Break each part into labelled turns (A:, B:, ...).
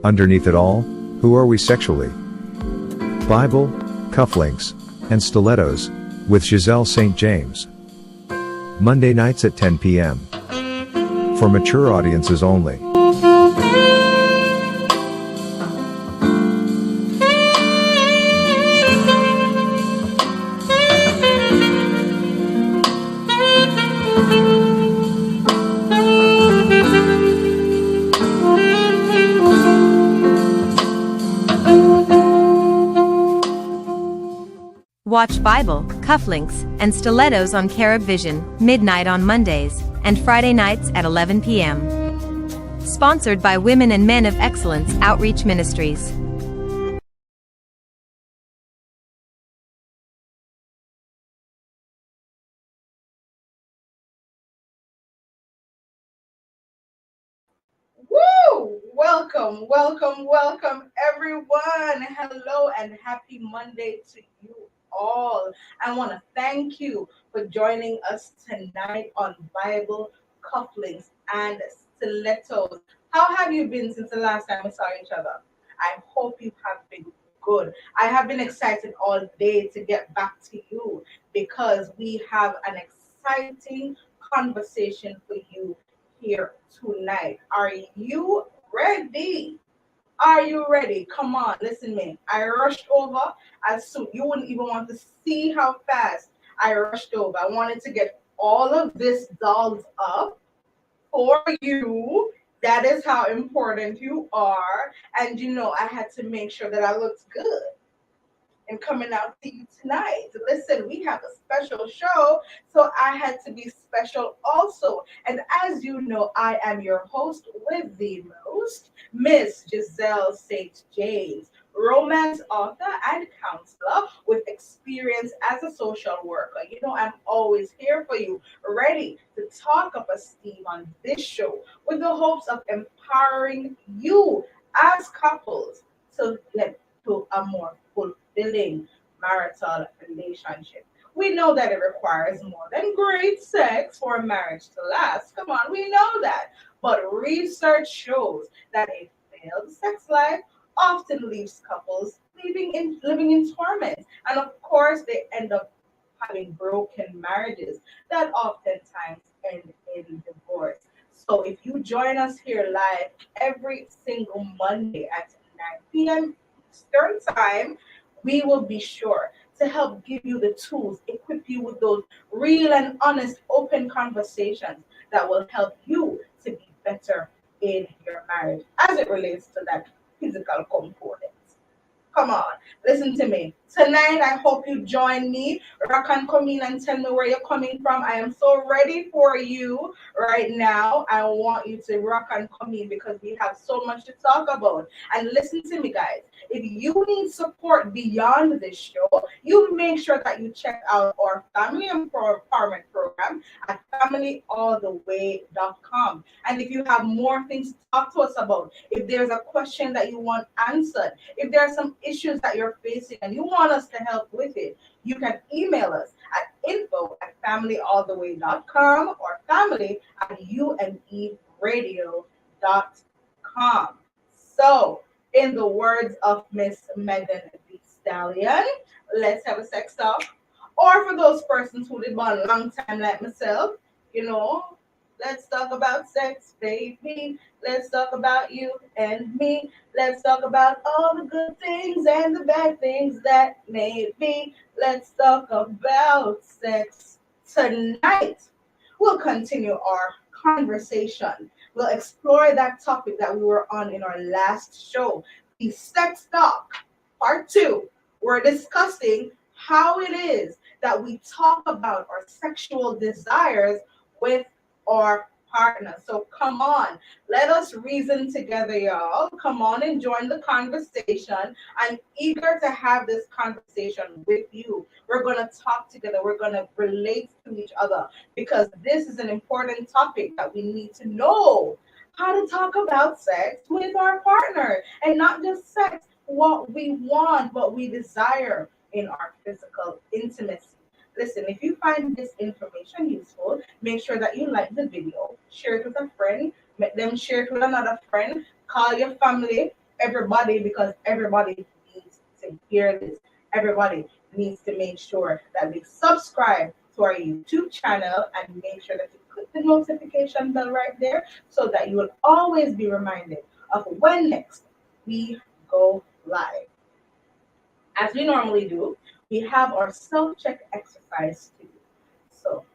A: Underneath it all, who are we sexually? Bible, Cufflinks, and Stilettos, with Ghiselle St. James. Monday nights at 10 p.m. For mature audiences only.
B: Watch Bible, Cufflinks, and Stilettos on Carib Vision, midnight on Mondays, and Friday nights at 11 p.m. Sponsored by Women and Men of Excellence Outreach Ministries.
C: Woo! Welcome, everyone. Hello and happy Monday to you all. I want to thank you for joining us tonight on Bible, Cufflinks, and Stilettos. How have you been since the last time we saw each other? I hope you have been good. I have been excited all day to get back to you because we have an exciting conversation for you here tonight. Are you ready? Are you ready? Come on, listen to me. I rushed over as soon. You wouldn't even want to see how fast I rushed over. I wanted to get all of this dolled up for you. That is how important you are. And I had to make sure that I looked good and coming out to you tonight. Listen, we have a special show, so I had to be special also. And as you know, I am your host with the most, Miss Ghiselle St. James, romance author and counselor with experience as a social worker. I'm always here for you, ready to talk up a steam on this show with the hopes of empowering you as couples to get to a more fulfilling marital relationship. We know that it requires more than great sex for a marriage to last. Come on, we know that. But research shows that a failed sex life often leaves couples living in torment. And of course, they end up having broken marriages that oftentimes end in divorce. So if you join us here live every single Monday at 9 p.m. Eastern Time, we will be sure to help give you the tools, equip you with those real and honest, open conversations that will help you to be better in your marriage as it relates to that physical component. Come on, listen to me. Tonight, I hope you join me. Rock and come in and tell me where you're coming from. I am so ready for you right now. I want you to rock and come in because we have so much to talk about. And listen to me, guys. If you need support beyond this show, you make sure that you check out our family empowerment program at familyalltheway.com. And if you have more things to talk to us about, if there's a question that you want answered, if there are some issues that you're facing and you want us to help with it, you can email us at info@familyalltheway.com or family@umeradio.com. So, in the words of Miss Megan Thee Stallion, let's have a sex talk. Or for those persons who live on a long time like myself, let's talk about sex, baby. Let's talk about you and me. Let's talk about all the good things and the bad things that may be. Let's talk about sex tonight. We'll continue our conversation. We'll explore that topic that we were on in our last show, the sex talk, part 2. We're discussing how it is that we talk about our sexual desires with our partner. So come on, let us reason together, y'all. Come on and join the conversation. I'm eager to have this conversation with you. We're going to talk together. We're going to relate to each other because this is an important topic that we need to know how to talk about sex with our partner, and not just sex, what we want, what we desire in our physical intimacy. Listen, if you find this information useful, make sure that you like the video, share it with a friend, make them share it with another friend, call your family, everybody, because everybody needs to hear this. Everybody needs to make sure that they subscribe to our YouTube channel and make sure that you click the notification bell right there so that you will always be reminded of when next we go live. As we normally do, we have our self-check exercise to do. So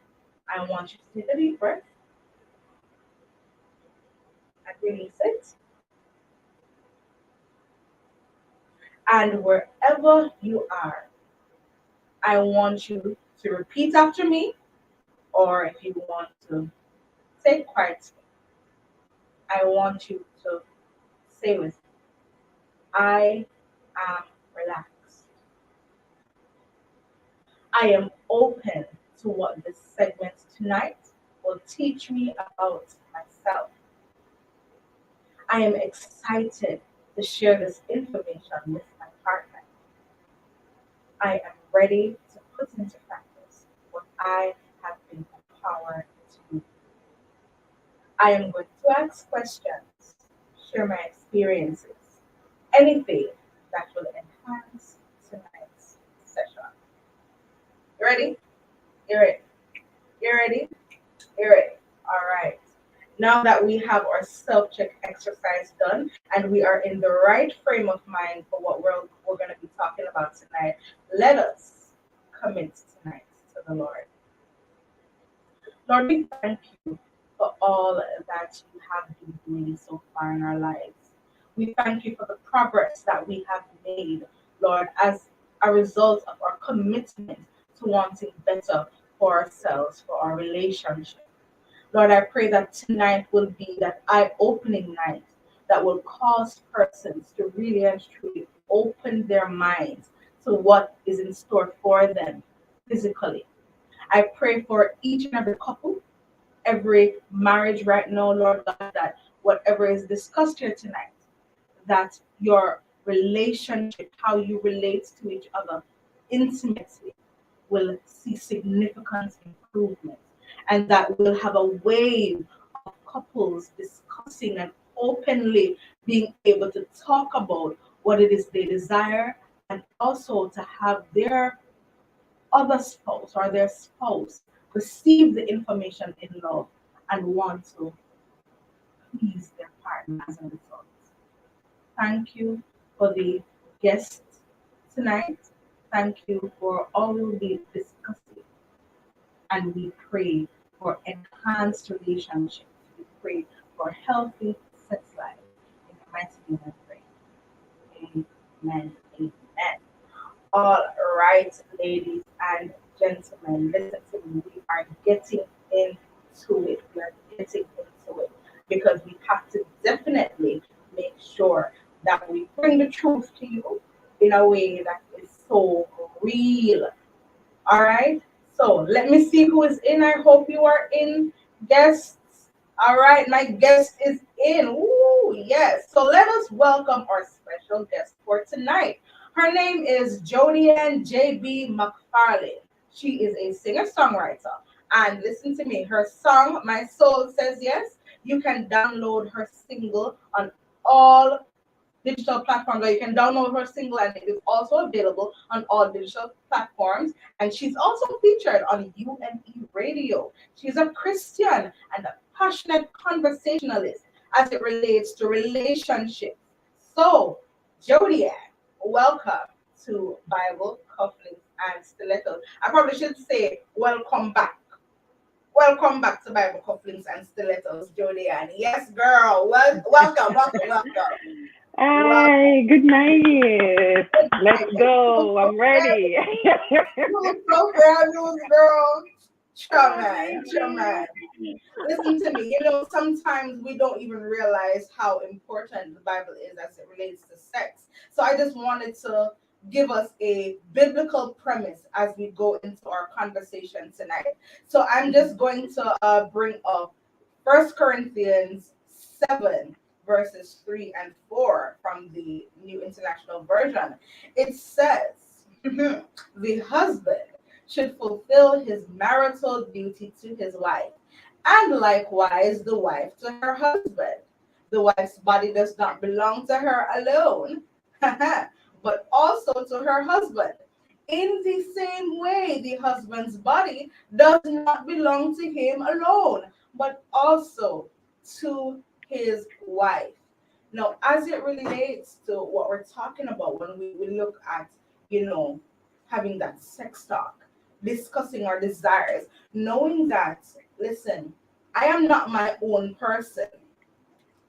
C: I want you to take a deep breath and release it. And wherever you are, I want you to repeat after me, or if you want to say quietly, I want you to say with me, I am relaxed. I am open to what this segment tonight will teach me about myself. I am excited to share this information with my partner. I am ready to put into practice what I have been empowered to do. I am going to ask questions, share my experiences, anything that will enhance tonight's session. You ready? You ready? You ready? You ready? All right. Now that we have our self-check exercise done and we are in the right frame of mind for what we're going to be talking about tonight, let us commit tonight to the Lord. Lord, we thank you for all that you have been doing so far in our lives. We thank you for the progress that we have made, Lord, as a result of our commitment to wanting better for ourselves, for our relationship. Lord, I pray that tonight will be that eye-opening night that will cause persons to really and truly open their minds to what is in store for them physically. I pray for each and every couple, every marriage right now, Lord God, that whatever is discussed here tonight, that your relationship, how you relate to each other intimately, will see significant improvement, and that we'll have a wave of couples discussing and openly being able to talk about what it is they desire, and also to have their other spouse or their spouse receive the information in love and want to please their partner as a result. Thank you for the guests tonight. Thank you for all we'll be discussing. And we pray for enhanced relationships. We pray for healthy sex life. In the mighty name I pray. Amen. Amen. All right, ladies and gentlemen, listen to me. We are getting into it. We are getting into it because we have to definitely make sure that we bring the truth to you in a way that is so real. All right. So let me see who is in. I hope you are in, guests. All right, my guest is in. Ooh, yes. So let us welcome our special guest for tonight. Her name is Jody-Ann JB MacFarlane. She is a singer-songwriter. And listen to me, her song, My Soul Says Yes, you can download her single on all digital platforms. You can download her single and it is also available on all digital platforms. And she's also featured on UME Radio. She's a Christian and a passionate conversationalist as it relates to relationships. So, Jody-Ann, welcome to Bible, Cufflinks, and Stilettos. I probably should say welcome back. Welcome back to Bible, Cufflinks, and Stilettos, Jody-Ann. Yes, girl. Welcome.
D: Hi, good night. Let's go. I'm ready.
C: So fabulous, girl. Chairman. Listen to me. Sometimes we don't even realize how important the Bible is as it relates to sex. So I just wanted to give us a biblical premise as we go into our conversation tonight. So I'm just going to bring up 1 Corinthians 7, verses 3 and 4 from the New International Version. It says, the husband should fulfill his marital duty to his wife, and likewise the wife to her husband. The wife's body does not belong to her alone, but also to her husband. In the same way, the husband's body does not belong to him alone, but also to his wife. Now, as it relates to what we're talking about when we look at, you know, having that sex talk, discussing our desires, knowing that, listen, I am not my own person.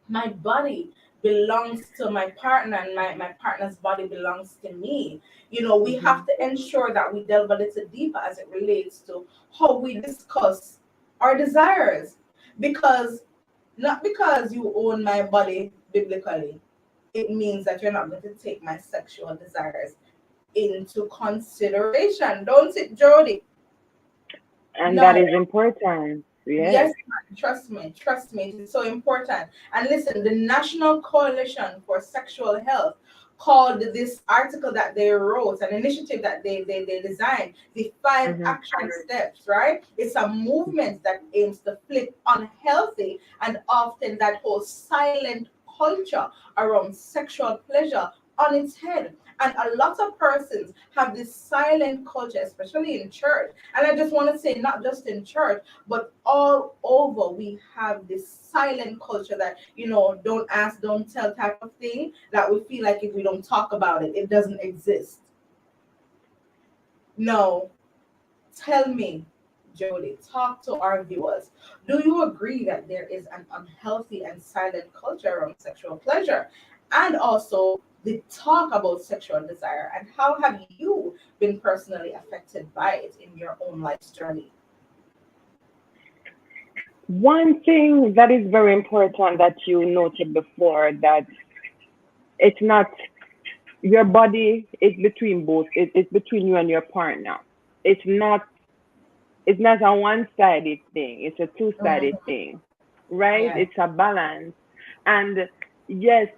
C: My body belongs to my partner, and my partner's body belongs to me. We
D: Mm-hmm.
C: have to ensure that we delve a little deeper as it relates to how we discuss our desires. Because not because you own my body biblically, it means that you're not going to take my sexual desires into consideration. Don't it, Jody?
D: And that
C: No.
D: is important.
C: Yes,
D: Yes.
C: ma'am. Trust me, it is so important. And listen, the National Coalition for Sexual Health called this article that they wrote, an initiative that they designed, the five
D: Mm-hmm.
C: action steps, right? It's a movement that aims to flip unhealthy and often that whole silent culture around sexual pleasure on its head. And a lot of persons have this silent culture, especially in church. And I just want to say, not just in church, but all over, we have this silent culture that, don't ask, don't tell type of thing that we feel like if we don't talk about it, it doesn't exist. No, tell me, Jody, talk to our viewers. Do you agree that there is an unhealthy and silent culture around sexual pleasure? And also the talk about sexual desire, and how have you been personally affected by it in your own life's journey?
D: One thing that is very important that you noted before, that it's not your body, it's between both. It's between you and your partner. It's not it's not a one-sided thing. It's a two-sided
C: Mhm.
D: thing, right?
C: Yeah.
D: It's a balance. And yes,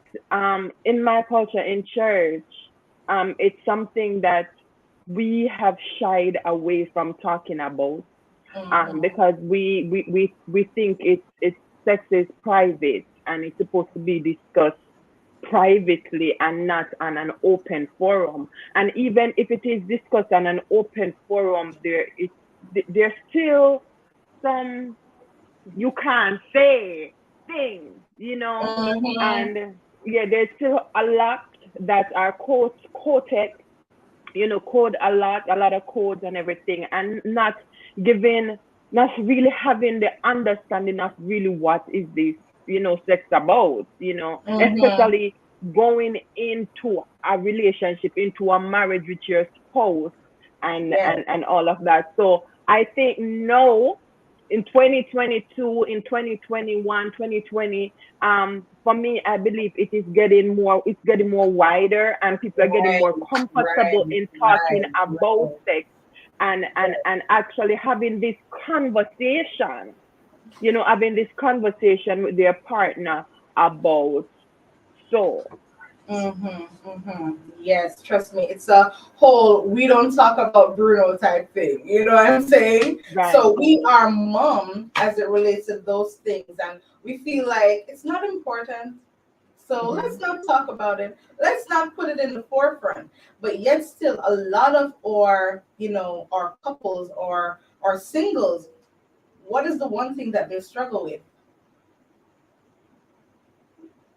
D: in my culture, in church, it's something that we have shied away from talking about,
C: Mhm.
D: because we think it's sex is private and it's supposed to be discussed privately and not on an open forum. And even if it is discussed on an open forum, there's still some you can't say things,
C: Mhm.
D: and yeah, there's still a lot that are quoted, code a lot of codes and everything, and giving, not really having the understanding of really what is this, sex about,
C: Mhm.
D: especially going into a relationship, into a marriage with your spouse, and
C: Yeah.
D: and and all of that. So I think no, in 2022, in 2021, 2020, for me, I believe it's getting more wider, and people are getting
C: Right.
D: more comfortable
C: Right.
D: in talking
C: Right.
D: about
C: Right.
D: sex, and and
C: Right.
D: and actually conversation having this conversation with their partner about. So
C: Mm-hmm, mm-hmm. Yes, trust me. It's a whole we don't talk about Bruno type thing. You know what I'm saying? So
D: right.
C: we are mum as it relates to those things, and we feel like it's not important. So let's
D: Hmm.
C: not talk about it. Let's not put it in the forefront. But yet, still, a lot of our couples or our singles, what is the one thing that they struggle with?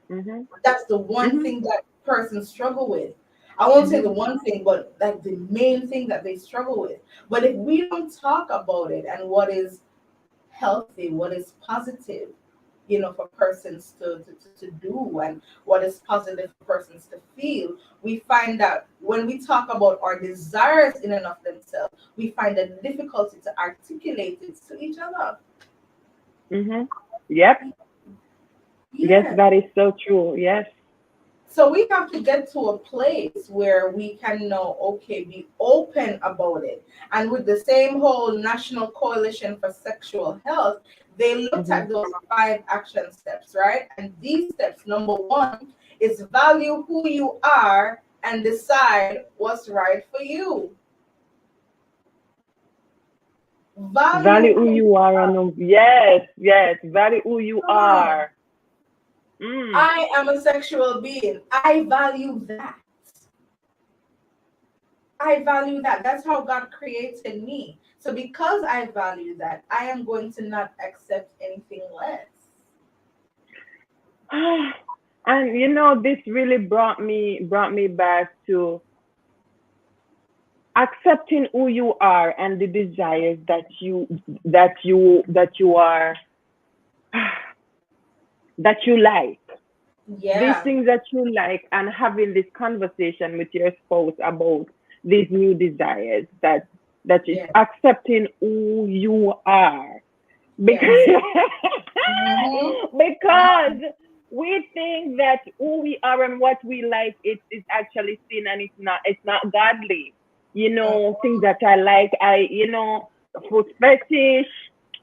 D: Hmm.
C: That's the one
D: Hmm.
C: thing that persons struggle with. I won't say the
D: Hmm.
C: one thing, but like the main thing that they struggle with. But if we don't talk about it and what is healthy, what is positive, for persons to do, and what is positive for persons to feel, we find that when we talk about our desires in and of themselves, we find a difficulty to articulate it to each other.
D: Hmm. Yep. Yes,
C: Yeah.
D: that is so true. Yes.
C: So we have to get to a place where we can know, okay, be open about it. And with the same whole National Coalition for Sexual Health, they looked
D: Hmm.
C: at those five action steps, right? And these steps, number one, is value who you are and decide what's right for you. Value
D: Value who
C: who
D: you are, and yes, yes, value who you
C: you are.
D: are.
C: I am a sexual being. I value that. I value that. That's how God created me. So because I value that, I am going to not accept anything less.
D: And this really brought me back to accepting who you are and the desires that you are that you like. These
C: Yeah.
D: things that you like, and having this conversation with your spouse about these new desires, that is
C: Yeah.
D: accepting who you are,
C: Yes.
D: because
C: Mm-hmm.
D: because we think that who we are and what we like is actually sin, and it's not godly. Things that I like, food fetish,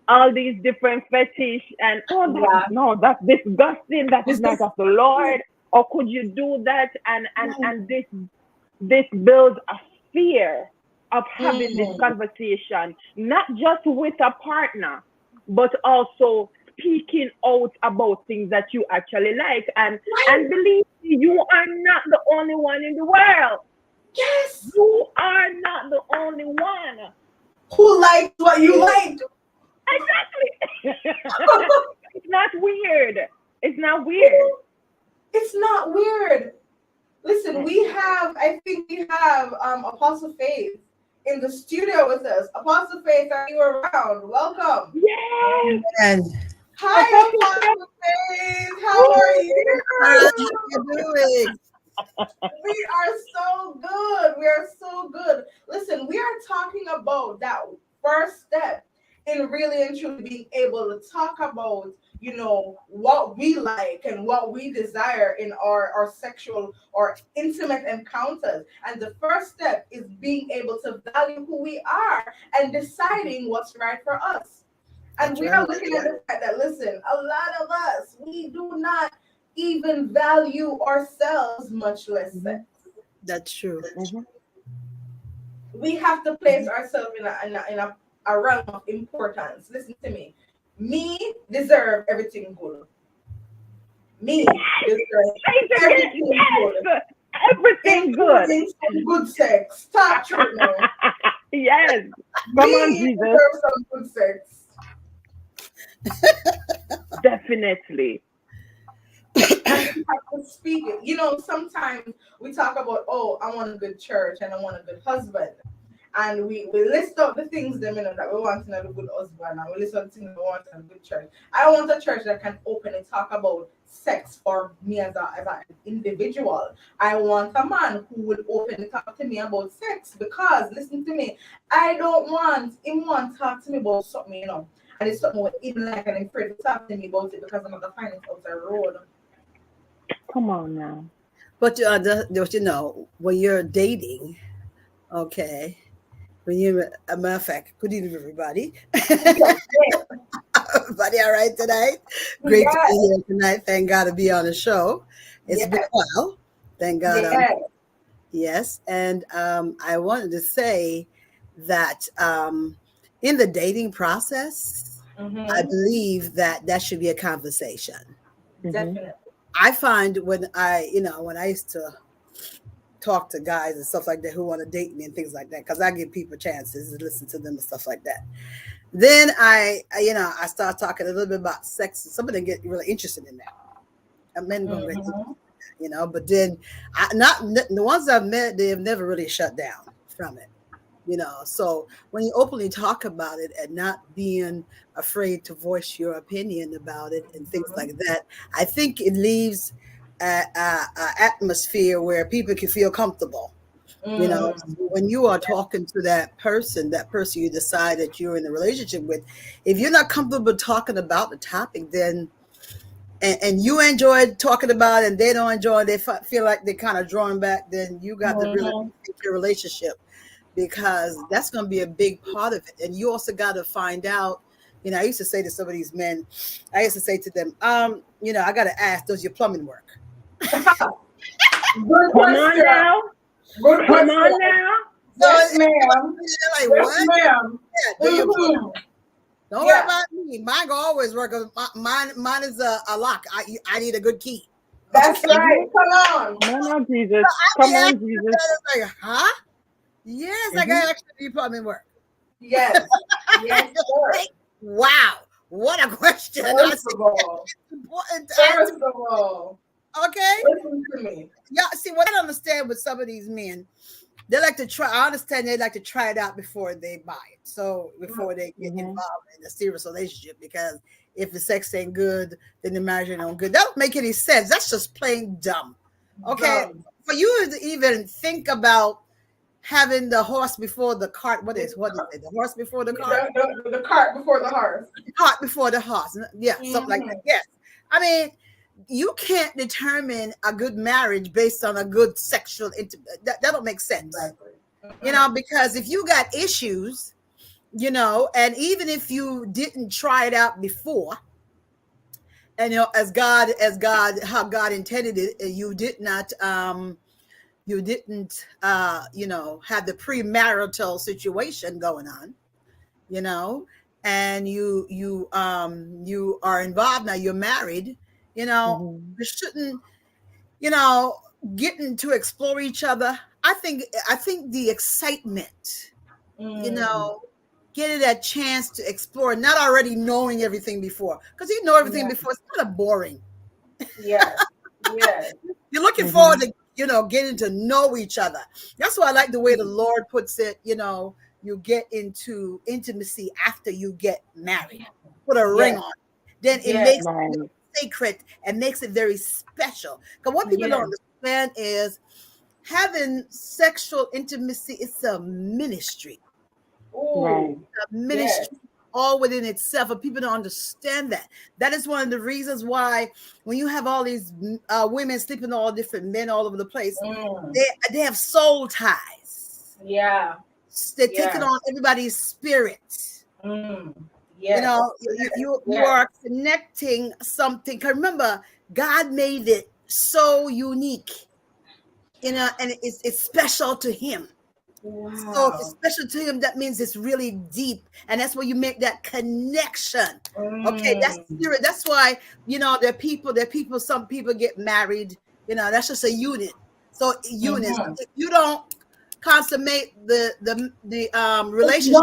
D: all these different fetish, and
C: Yeah.
D: that's disgusting, that is not of the Lord. Or could you do that? And this builds a fear of having this
C: Mm.
D: conversation, not just with a partner, but also speaking out about things that you actually like. And believe me, you are not the only one in the world.
C: Yes.
D: You are not the only one.
C: Who likes what you like?
D: Exactly. It's not weird. It's not weird.
C: It's not weird. Listen, I think we have Apostle Faith in the studio with us. Apostle Faith, are you around? Welcome.
D: Yes.
E: And
C: Hi, Apostle Faith. How are you?
E: how you doing?
C: We are so good. We are so good. Listen, we are talking about that first step in really and truly being able to talk about, what we like and what we desire in our sexual or intimate encounters. And the first step is being able to value who we are and deciding what's right for us. And
E: That's
C: we are
E: right.
C: looking at the fact that, listen, a lot of us, we do not even value ourselves, much less sex.
E: That's true.
D: Mhm.
C: We have to place ourselves in a realm of importance. Listen to me. Me deserve everything good. Me deserve everything good,
D: Yes. Everything good.
C: including some good sex. Talk true now.
D: Yes. Come on,
C: Me
D: Jesus.
C: deserve some good sex.
D: Definitely.
C: And we have to speak it. Sometimes we talk about, oh, I want a good church and I want a good husband. And we list out the things that we want in a good husband, and we list out the things we want in a good church. I want a church that can openly talk about sex for me as an individual. I want a man who will openly talk to me about sex, because listen to me, I don't want him to talk to me about something, and it's something what he like, and I'm afraid to talk to me about it because I'm not gonna find it out the road.
D: Come on now.
E: But when you're dating, okay, a matter of fact, good evening, everybody. Everybody all right tonight? Great to be here tonight. Thank God to be on the show. It's been a while. Thank God. Yes. And I wanted to say that in the dating process, I believe that should be a conversation.
C: Definitely.
E: I find when I used to talk to guys and stuff like that who want to date me and things like that, because I give people chances to listen to them and stuff like that. Then I start talking a little bit about sex, and some of them get really interested in that. And men go really interested in that, but then not the ones I've met, they have never really shut down from it. So when you openly talk about it and not being afraid to voice your opinion about it and things like that, I think it leaves an atmosphere where people can feel comfortable. When you are talking to that person you decide that you're in a relationship with, if you're not comfortable talking about the topic, then and you enjoy talking about it and they don't enjoy it, they feel like they're kind of drawing back, then you got to really think your relationship, because that's going to be a big part of it. And you also got to find out, I used to say to some of these men, I used to say to them, I got to ask, does your plumbing work?
C: Good
D: Come
C: question.
D: on now.
C: Good
D: Come
C: question.
D: on now.
C: Yes, ma'am.
E: Like,
C: Yes,
E: what?
C: ma'am.
E: Yeah, do your plumbing work? Don't worry about me. Mine go always work. Mine is a lock. I need a good key.
C: That's right. Come on.
D: Come on, Jesus.
E: I
D: Come
E: be
D: on,
E: asking
D: Jesus.
E: the like, huh? Yes, I got actually be plumbing work.
C: Yes. Yes, sir.
E: Wow. What a question.
C: First of all.
E: Important to
C: First
E: answer.
C: of all.
E: Okay.
C: Listen to me.
E: Yeah, see, what I don't understand with some of these men, they like to try. I understand they like to try it out before they buy it. So before they get involved in a serious relationship, because if the sex ain't good, then the marriage ain't no good. That don't make any sense. That's just plain dumb. Okay, for you to even think about having the horse before the cart. What is it? The horse before the cart?
C: The cart before the horse.
E: The cart before the horse. Yeah, something like that. Yes. I mean, you can't determine a good marriage based on a good sexual intimacy. That don't make sense. Exactly. You know, because if you got issues, you know, and even if you didn't try it out before, and you know, how God intended it, you did not you didn't you know, have the premarital situation going on, you know, and you are involved now, you're married, you know, you shouldn't, you know, getting to explore each other. I think the excitement, you know, getting that chance to explore, not already knowing everything before, because you know everything before, it's kind of boring.
C: Yes. Yes.
E: You're looking forward to, you know, getting to know each other. That's why I like the way the Lord puts it, you know, you get into intimacy after you get married. Put a ring on. Then it makes it sacred and makes it very special. Because what people don't understand is having sexual intimacy, it's a ministry.
C: Ooh,
E: a ministry all within itself, and people don't understand that. That is one of the reasons why when you have all these women sleeping with all different men all over the place, they have soul ties.
C: Yeah.
E: They're taking on everybody's spirit. You know, you are connecting something. Because remember, God made it so unique, you know, and it's special to him. Wow. So if it's special to him, that means it's really deep, and that's where you make that connection. Okay, that's spirit. That's why, you know, there are people. Some people get married. You know, that's just a unit. So units. If you don't consummate the relationship,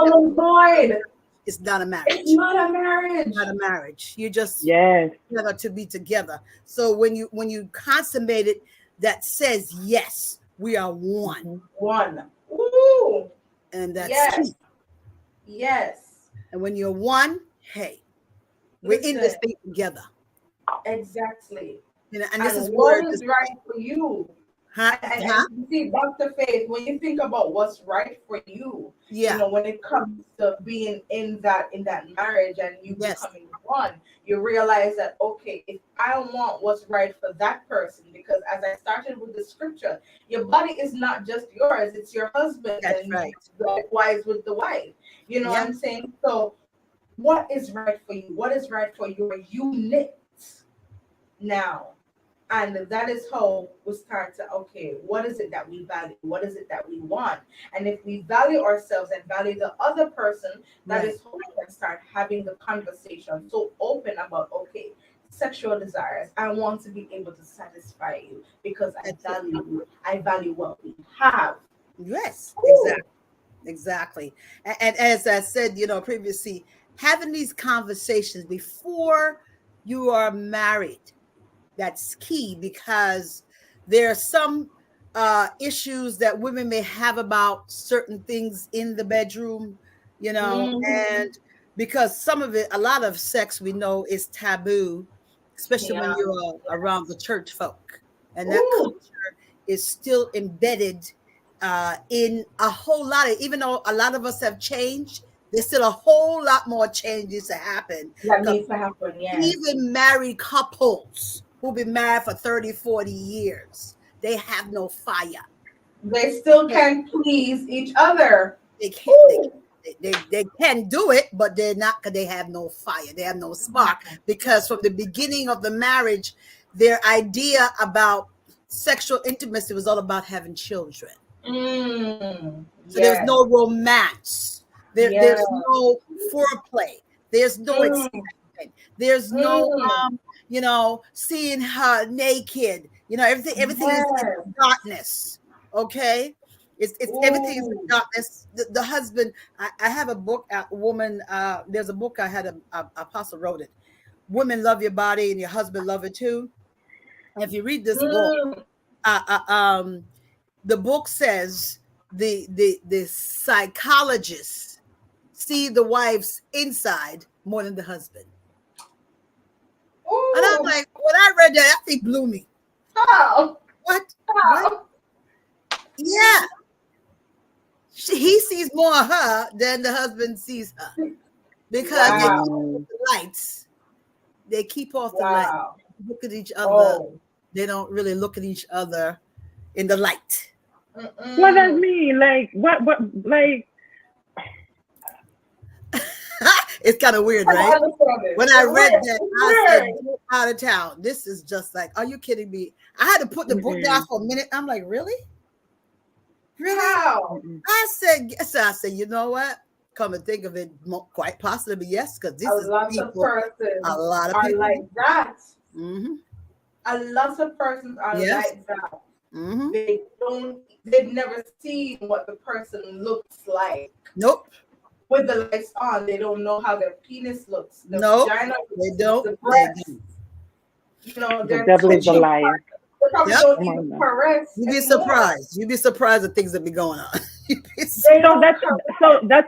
E: it's not a marriage.
C: It's not a marriage.
E: It's not a marriage. You just together to be together. So when you consummate it, that says yes, we are one.
C: One. Ooh.
E: And that's key.
C: Yes.
E: And when you're one, hey, we're in this thing together.
C: Exactly.
E: You know, and this is
C: what is right for you. And
E: you
C: see, Dr. Faith, when you think about what's right for you, you know, when it comes to being in that marriage and you becoming one, you realize that, okay, if I want what's right for that person, because as I started with the scripture, your body is not just yours, it's your husband.
E: That's
C: and
E: right.
C: Likewise with the wife. You know what I'm saying? So what is right for you? What is right for your unit now? And that is how we start to, okay, what is it that we value? What is it that we want? And if we value ourselves and value the other person, that is how we can start having the conversation so open about, okay, sexual desires. I want to be able to satisfy you because I value what we have.
E: Yes, exactly. And as I said, you know, previously, having these conversations before you are married, that's key, because there are some issues that women may have about certain things in the bedroom, you know, and because some of it, a lot of sex we know is taboo, especially when you're around the church folk. And that culture is still embedded in a whole lot of, even though a lot of us have changed, there's still a whole lot more changes to happen.
C: That needs to happen,
E: Even married couples who've been married for 30, 40 years, they have no fire.
C: They still can't please each other.
E: They can't. They can do it, but they're not, because they have no fire. They have no spark. Because from the beginning of the marriage, their idea about sexual intimacy was all about having children. So there's no romance. There's no foreplay. There's no
C: Mm,
E: excitement. There's no
C: mm.
E: seeing her naked. Everything is in
C: Yes.
E: darkness. Okay. It's everything is in
C: Ooh.
E: darkness. The husband, I have a book, a woman, there's a book I had a apostle wrote it. Women love your body and your husband love it too. And if you read this book,
C: Mm.
E: the book says the psychologists see the wife's inside more than the husband. And I'm
C: Ooh.
E: like, when I read that thing blew me.
C: How?
E: What?
C: How?
E: Yeah. He sees more of her than the husband sees her because they keep
C: Wow.
E: off the lights. They keep off the light.
C: Wow.
E: Look at each other.
C: Oh.
E: They don't really look at each other in the light.
D: What does
C: Mm-mm.
D: mean? Like what? Like
E: It's kind of weird,
C: I don't
E: right?
C: understand it.
E: When I
C: It's
E: read
C: weird.
E: that,
C: It's
E: I said,
C: weird.
E: "Get out of town. This is just like, are you kidding me?" I had to put the book down for a minute. I'm like, really? Really?
C: How?
E: I said, you know what? Come and think of it, quite possibly, yes, because this
C: A
E: is
C: lot of
E: people,
C: persons
E: a lot of
C: are
E: people.
C: like that.
E: Mm-hmm.
C: A lot of persons are
E: Yes.
C: like that.
E: Mm-hmm.
C: They've never seen what the person looks like.
E: Nope.
C: With the lights on, they don't know how their penis looks, the
E: Nope.
C: vagina
E: They
C: looks,
E: don't.
C: the
E: They
C: breasts.
E: don't.
D: the
C: They're
D: devil is a
C: touching.
D: liar.
C: They probably
E: Yep.
C: don't
D: Oh my
C: even
D: God.
C: caress
E: You'd be
C: anymore.
E: surprised. You'd be surprised at things that be going on. You'd be
C: They
E: surprised.
D: So
C: don't
D: that's
C: caress.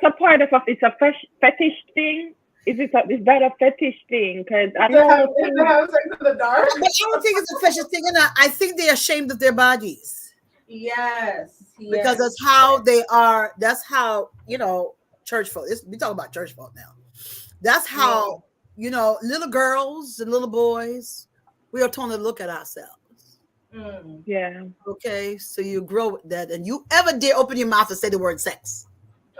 D: a part of it's a fetish thing. Is that a fetish thing? Because I
C: Is they have,
D: know
C: is they have sex in the dark?
E: But I don't think it's a fashion thing, and I think they're ashamed of their bodies
C: Yes.
E: because
C: Yes.
E: that's how they are. That's how church folk. We talk about church folk now. That's how little girls and little boys, we are told to look at ourselves.
C: Mm.
D: yeah.
E: Okay, so you grow with that, and you ever dare open your mouth and say the word sex?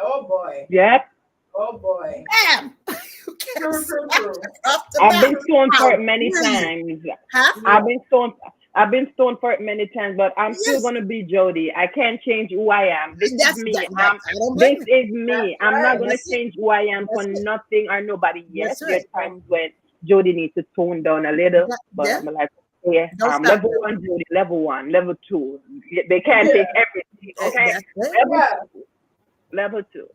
C: Oh boy.
D: Yep.
C: Oh boy.
E: Bam! You can't
C: True, true, true.
E: off the
D: I've been
E: mouth.
D: stoned for
E: How
D: it many
E: dare you?
D: times.
E: Huh?
D: I've been stoned for it many times, but I'm still
E: Yes.
D: gonna be Jody. I can't change who I am. This
E: That's
D: is me.
E: that. I don't blame
D: This
E: you.
D: is me.
C: That's
D: I'm not
C: right.
D: gonna
E: That's it.
D: change who I am for
E: That's it.
D: nothing or nobody. Yes,
E: That's
D: there's
E: right.
D: times when Jody needs to tone down a little, but
E: Yeah.
D: I'm like, yeah,
E: Don't stop.
D: level 1 Jody, level 1, level 2. They can't
C: Yeah.
D: take everything. Okay,
E: That's it.
D: level 2.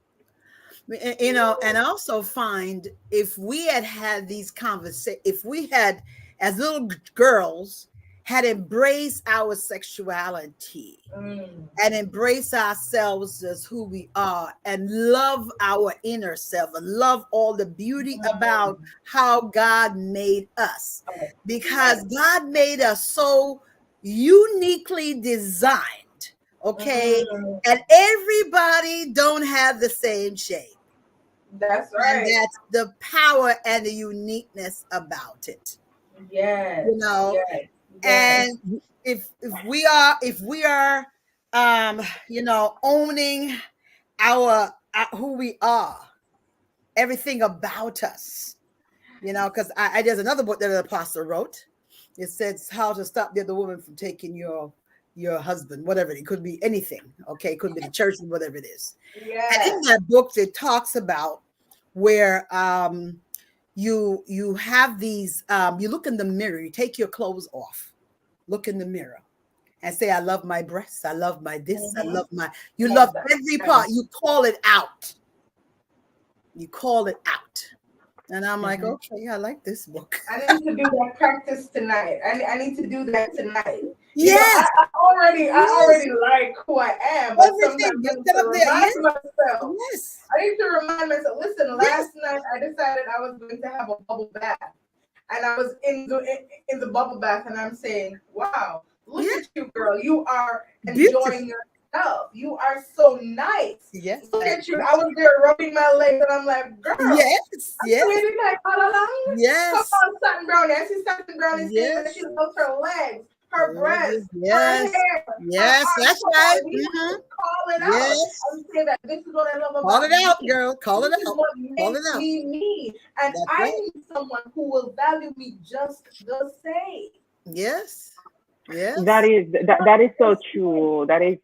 E: And I also find if we had these conversations, if we had, as little girls, had embraced our sexuality
C: Mm.
E: and embrace ourselves as who we are and love our inner self and love all the beauty about how God made us, because God made us so uniquely designed. Okay.
C: Mm.
E: And everybody don't have the same shape.
C: That's
E: And
C: right.
E: that's the power and the uniqueness about it.
C: Yes.
E: Yes.
C: Yes.
E: And if we are owning our who we are, everything about us, because there's another book that an apostle wrote. It says how to stop the other woman from taking your husband, whatever it could be, anything. Okay, it could be the church, whatever it is.
C: Yes.
E: And in that book, it talks about where you have these, you look in the mirror, you take your clothes off, look in the mirror and say, I love my breasts, I love my this, I love you love every part. You call it out. You call it out. And I'm like, okay, I like this book.
C: I need to do that practice tonight. I need to do that tonight.
E: Yes.
C: I already like who I am. But
E: Everything.
C: sometimes I
E: You
C: need
E: set
C: to
E: up there.
C: remind
E: Yes.
C: myself.
E: Yes.
C: I need to remind myself. Listen, last night I decided I was going to have a bubble bath. And I was in the bubble bath and I'm saying, wow, look at you, girl. You are enjoying yourself. You are so nice.
E: Yes.
C: Look at you. I was there rubbing my legs and I'm like, girl.
E: Yes. Yes.
C: Like, all along.
E: Yes.
C: Come on, Satin Brownie. I see Satin Brownie saying that she loves her legs, her breasts,
E: yes.
C: her hair.
E: Yes,
C: her
E: that's
C: arms.
E: right.
C: We have to call it
E: Yes.
C: out and say that this is what I love about
E: Call it out,
C: me.
E: girl. Call it
C: This is
E: out.
C: what
E: Call
C: makes
E: it out.
C: me. And
E: That's
C: I
E: right.
C: need someone who will value me just the same.
E: Yes. Yes.
D: That is so true. That is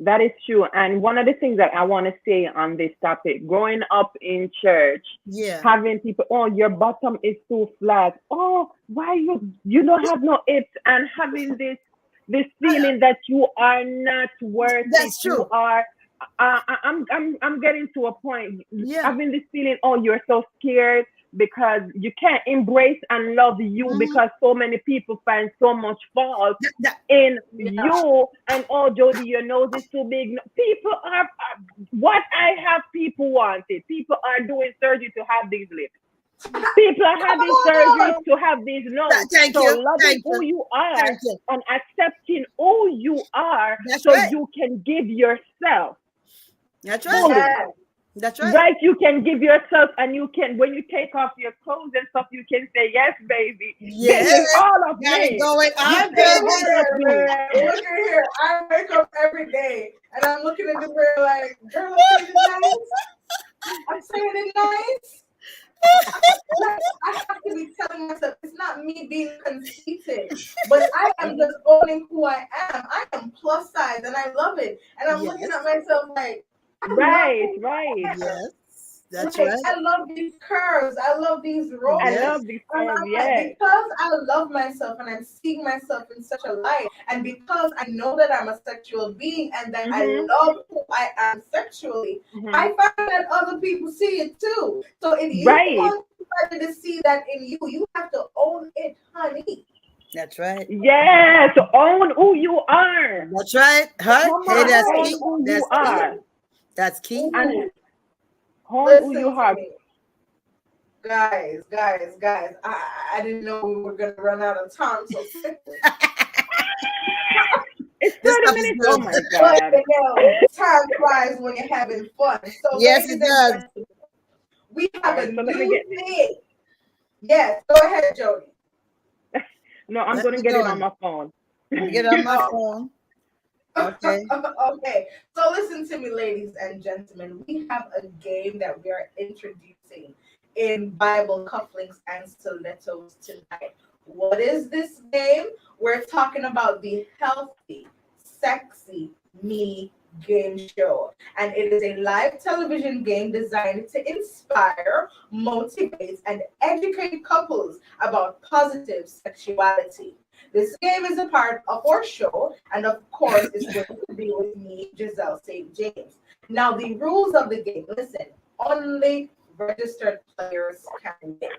D: That is true. And one of the things that I want to say on this topic, growing up in church,
E: Yeah.
D: having people, oh, your bottom is too flat. Oh, why you don't have no hips, and having this feeling that you are not worth it.
E: That's
D: You
E: true.
D: are. I'm getting to a point
E: Yeah.
D: having this feeling. Oh, you're so scared because you can't embrace and love you
E: Mhm.
D: because so many people find so much fault
E: That-
D: in
C: Yeah.
D: you. And oh, Jody, your nose is too big. No, people are what I have. People want it. People are doing surgery to have these lips. People are
C: Come
D: having surgeries
C: on.
D: to have these nose.
E: Thank
D: So
E: you.
D: loving
E: Thank
D: who
E: you.
D: you are
E: Thank you.
D: and accepting who you are,
E: That's
D: so
E: right.
D: you can give yourself
E: That's right.
D: fully.
C: Yes.
E: That's right.
D: Right, you can give yourself, and you can, when you take off your clothes and stuff, you can say, "Yes, baby, this
E: Yeah.
D: is all of
E: Got it
D: me.
E: going
D: This
E: on,
D: is
C: Look
E: baby.
D: all of
C: here,
D: me."
C: man. Look at here. I wake up every day and I'm looking in the mirror like, girl, I'm saying it nice. I'm saying it nice. Like, I have to be telling myself it's not me being conceited, but I am just owning who I am. I am plus size and I love it. And I'm looking at
E: Yes.
C: myself like, I love
D: Right,
C: who
D: right.
C: I am.
E: Yes. That's
C: Like,
E: right.
C: I love these curves. I love these
D: I
E: Yes.
C: roses.
D: love this
C: And
D: curve.
C: I'm like,
D: Yes.
C: because I love myself and I'm seeing myself in such a light, and because I know that I'm a sexual being and that I
D: Mhm.
C: love who I am sexually, I
D: Mhm.
C: find that other people see it too. So if you
D: Right.
C: want somebody to see that in you, you have to own it, honey.
E: That's right.
D: Yes. Own who you are.
E: That's right. Huh?
D: Come
E: Hey,
D: on.
E: that's
C: Right.
D: Own
E: key.
D: who you
E: That's key.
D: are,
E: That's key.
C: Ooh,
D: and own who you
C: listen to
D: are.
C: me. Guys, I didn't know we were gonna run out of time so quickly.
D: It's
E: This
D: 30
E: stuff is
D: minutes. Oh
E: good.
D: my
C: But
D: God.
C: you know, time flies when you're having fun. So,
E: Yes,
C: ladies
E: it
C: and
E: does.
C: gentlemen, we
D: All
C: have a
D: right. So let me
C: new
D: get this.
C: thing. Yes, go ahead, Jody.
D: No, I'm
E: Let
D: gonna
E: me
D: get it
E: go.
D: on my phone.
E: Let me get it on my
C: Oh,
E: phone. Okay.
C: okay. So, listen to me, ladies and gentlemen. We have a game that we are introducing in Bible Cufflinks and Stilettos tonight. What is this game? We're talking about the Healthy, Sexy Me game show. And it is a live television game designed to inspire, motivate, and educate couples about positive sexuality. This game is a part of our show, and of course, it's going to be with me, Ghiselle St. James. Now, the rules of the game, listen, only registered players can win.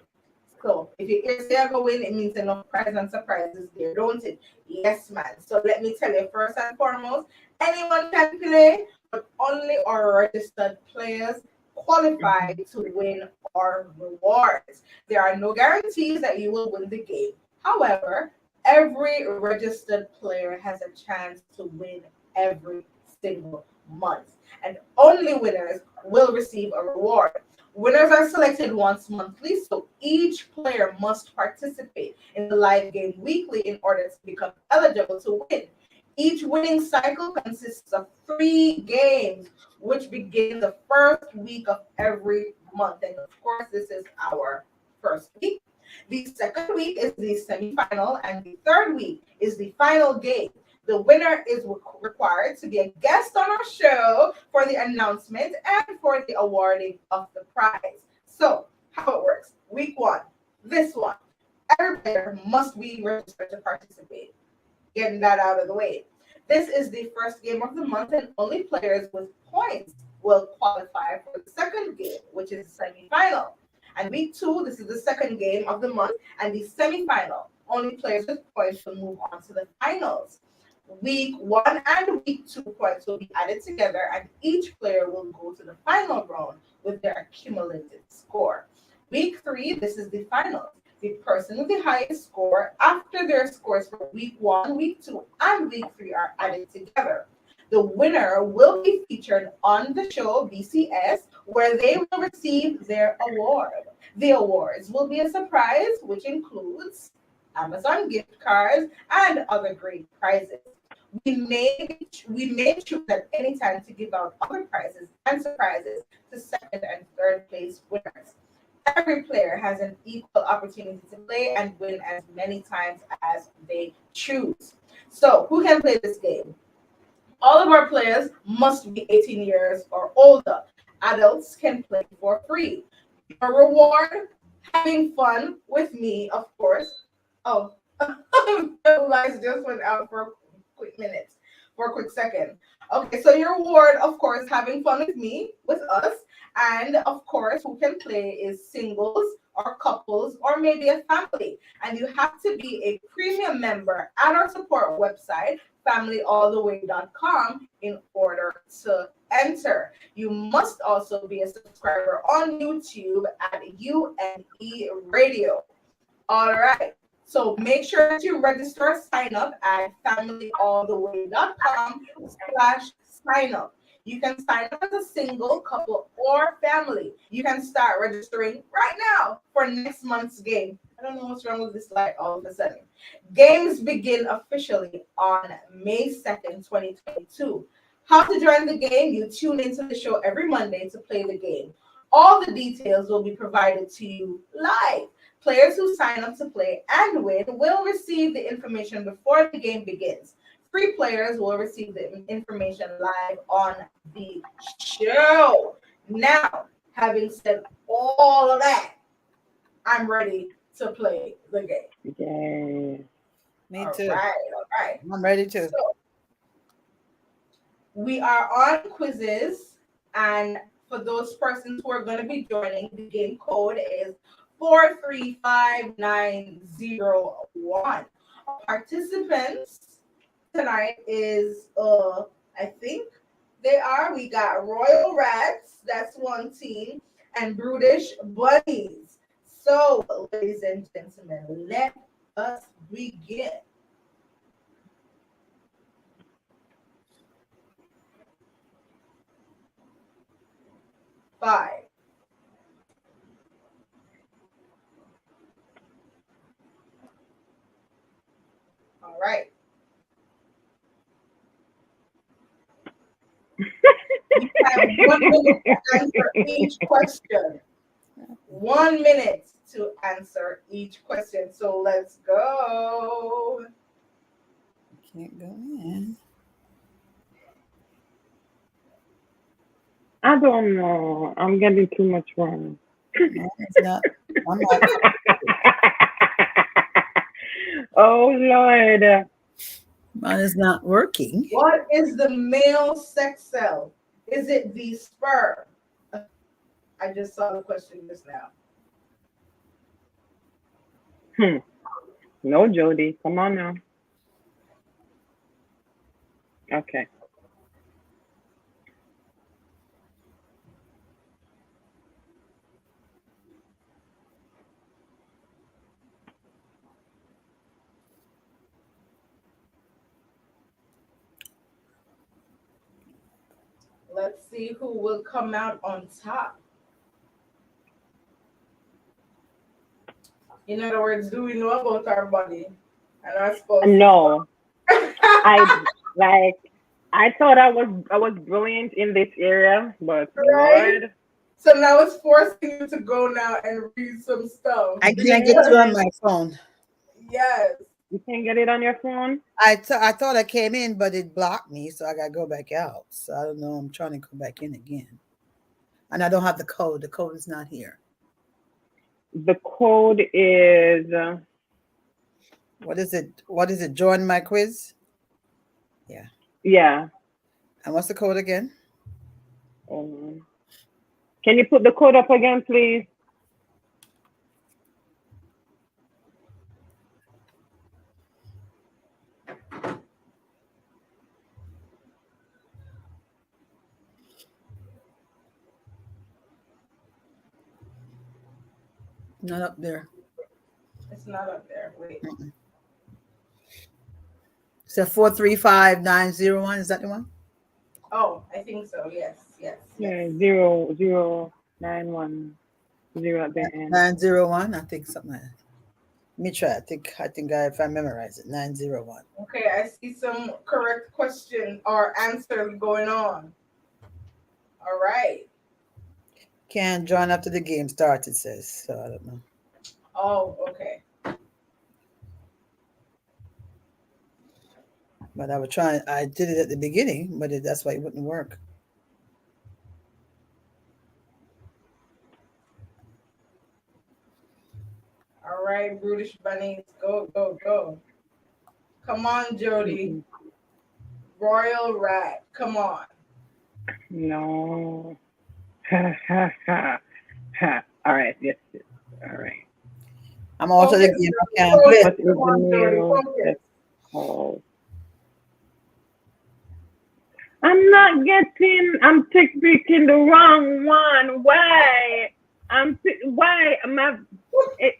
C: So if you hear say I go win, it means enough prize and surprises there, don't it? Yes, man. So let me tell you, first and foremost, anyone can play, but only our registered players qualify
D: Mhm.
C: to win our rewards. There are no guarantees that you will win the game. However, every registered player has a chance to win every single month, and only winners will receive a reward. Winners are selected once monthly, so each player must participate in the live game weekly in order to become eligible to win. Each winning cycle consists of 3 games, which begin the first week of every month. And of course, this is our first week. The second week is the semifinal, and the third week is the final game. The winner is required to be a guest on our show for the announcement and for the awarding of the prize. So, how it works? Week one, this one. Every player must be registered to participate. Getting that out of the way. This is the first game of the month, and only players with points will qualify for the second game, which is the semifinal. And week two, this is the second game of the month and the semifinal. Only players with points will move on to the finals. Week one and week two points will be added together, and each player will go to the final round with their accumulated score. Week three, this is the finals. The person with the highest score after their scores for week one, week two, and week three are added together. The winner will be featured on the show BCS, where they will receive their award. The awards will be a surprise, which includes Amazon gift cards and other great prizes. We may choose at any time to give out other prizes and surprises to second and third place winners. Every player has an equal opportunity to play and win as many times as they choose. So, who can play this game? All of our players must be 18 years or older. Adults can play for free. Your reward, having fun with me, of course. Oh, the lights just went out for a quick minute, for a quick second. Okay, so your reward, of course, having fun with me, with us, and of course, who can play is singles or couples or maybe a family. And you have to be a premium member at our support website, familyalltheway.com, in order to enter. You must also be a subscriber on YouTube at UNE Radio. All right. So make sure that you register, sign up at familyalltheway.com/sign up. You can sign up as a single, couple, or family. You can start registering right now for next month's game. I don't know what's wrong with this light all of a sudden. Games begin officially on May 2nd, 2022. How to join the game? You tune into the show every Monday to play the game. All the details will be provided to you live. Players who sign up to play and win will receive the information before the game begins. Free players will receive the information live on the show. Now, having said all of that, I'm ready to play the game.
D: Yeah.
E: Me too.
C: All right.
E: I'm ready too.
C: So, we are on quizzes, and for those persons who are going to be joining, the game code is 435901. Participants tonight is I think we got Royal Rats, that's one team, and Brutish Bunnies. So, ladies and gentlemen, let us begin. Five. All right. You have 1 minute to answer each question. 1 minute to answer each question. So let's go.
E: Can't go in.
D: I don't know. I'm getting too much wrong.
E: No, it's not. I'm not.
D: Oh Lord.
E: Mine is not working.
C: What is the male sex cell? Is it the sperm? I just saw the question just now.
D: No, Jody. Come on now. Okay.
C: Let's see who will come out on top. In other words, do we know about our body and our supposed
D: No. I thought I was brilliant in this area, but
C: right?
D: Lord.
C: So now it's forcing you to go now and read some stuff.
E: I can't get you on my phone.
C: Yes.
D: You can't get it on your phone?
E: I thought I came in, but it blocked me, so I got to go back out. So I don't know. I'm trying to go back in again. And I don't have the code. The code is not here.
D: The code is...
E: What is it? What is it? Join my quiz? Yeah.
D: Yeah.
E: And what's the code again?
D: Can you put the code up again, please?
E: Not up there.
C: It's not up there. Wait.
E: So 435901, is that the one?
C: Oh, I think so. Yes.
D: Yeah, 0091 at the end.
E: 901, I think something like that. Let me try. I think if I memorize it, 901.
C: Okay, I see some correct question or answer going on. All right.
E: Can't join after the game starts, it says. So I don't know.
C: Oh, okay.
E: But I was trying. I did it at the beginning, but that's why it wouldn't work.
C: All right, brutish bunnies, go, go, go. Come on, Jody. Royal rat, come on.
D: No. Ha ha ha ha. All right. Yes. All right.
E: I'm also the
C: Focus,
E: game. I
C: Jody,
E: can't play.
C: focus.
D: What is
C: Come
D: the
C: on, Jody,
D: name
C: focus.
D: that's called? I'm not getting. I'm picking the wrong one. Why? Why am I? It,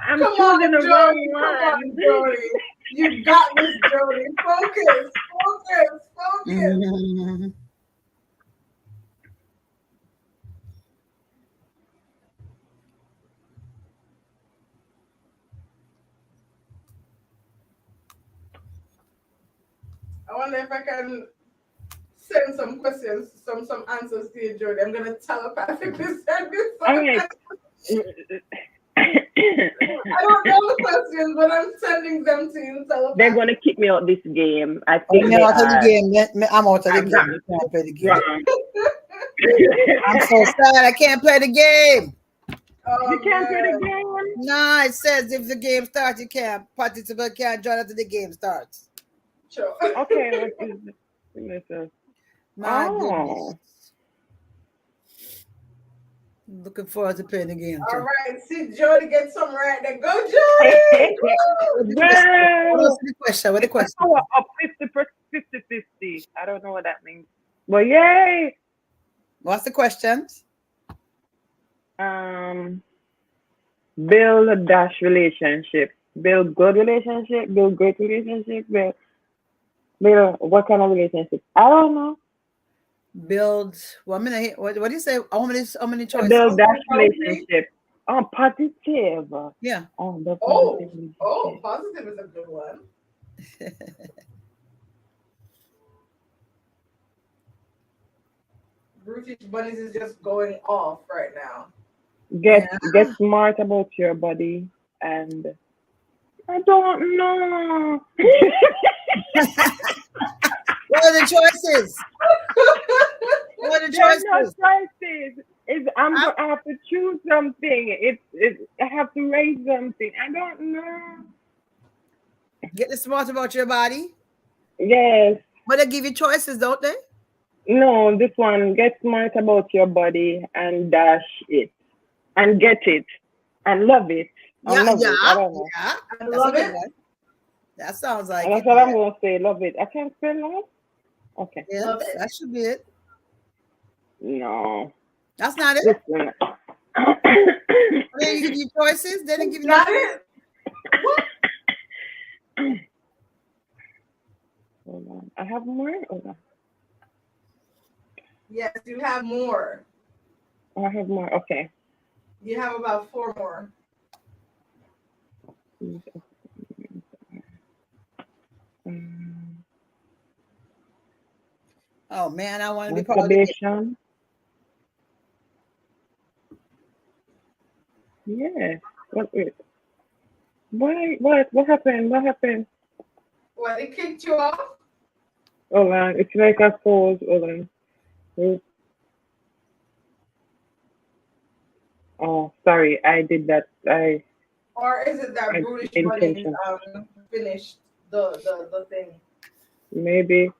D: I'm
C: Come
D: choosing
C: on,
D: the wrong
C: Jody. Come
D: one.
C: on, Jody. You got this, Jody. Focus, focus, focus.
E: Mhm.
C: I wonder if I can send some questions, some answers to you, Jody. I'm gonna telepathically send you some
D: All right.
C: answers. I don't know the questions, but I'm sending them to you telepathically.
D: They're gonna kick me out this game. I
E: Oh,
D: think
E: me
D: they
E: out of the
D: are.
E: game. I'm out of the
D: I've
E: game.
D: gotten
E: I can't play the game.
D: wrong.
E: I'm so sad. I can't play the game.
C: Oh,
D: You can't play the
C: man.
D: game.
E: No, it says if the game starts, you can't participate. Can't join after the game starts.
C: Sure.
D: Okay, what is this?
E: My
D: Oh.
E: goodness. Looking forward to playing the game
C: All
E: too.
C: right, see Jody get some right there. Go, Jody! Woo!
E: What
D: Well,
E: else is the question? What the question?
D: power up 50-50. I don't know what that means. But yay!
E: What's the questions?
D: Build a dash relationship. Build good relationship. Build great relationship. Build what kind of relationship? I don't know.
E: Build. Well, what do you say? How many choices?
D: Build dash
C: Positive.
D: relationship. Oh, positive.
E: Yeah.
D: Oh, the
C: Oh,
D: positive.
C: oh, positive is a good one. Brutish Bunnies is just going off right now.
D: Get smart about your body, and I don't know.
E: What are the choices? What are the
D: There are no
E: choices?
D: choices. I'm gonna have to choose something. I have to raise something. I don't know.
E: Get the smart about your body.
D: Yes.
E: But they give you choices, don't they?
D: No, this one. Get smart about your body and dash it. And get it. And love it.
E: Yeah,
D: Love it. I don't know.
E: yeah.
C: I
E: That's
C: love
E: a good
C: it.
E: one. That sounds like
D: And that's
E: it.
D: what I'm gonna say. Love it. I can't spell love. Okay.
E: Yeah,
C: Love it.
E: that should be it.
D: No.
E: That's not it.
D: Listen.
E: They give you choices. They didn't give you
C: Got
E: no
C: it? What?
D: Hold on. I have more. Hold on.
C: Yes, you have more.
D: I have more. Okay.
C: You have about 4 more.
E: Oh man, I want to be part of the
D: Masturbation. Yeah. What? Why? What happened? What happened?
C: What, it kicked you off?
D: Hold on. It's like a pause. Hold on. Oh, sorry. I did that.
C: Or is it that Brutish Bunnies
D: intention.
C: finished the thing?
D: Maybe.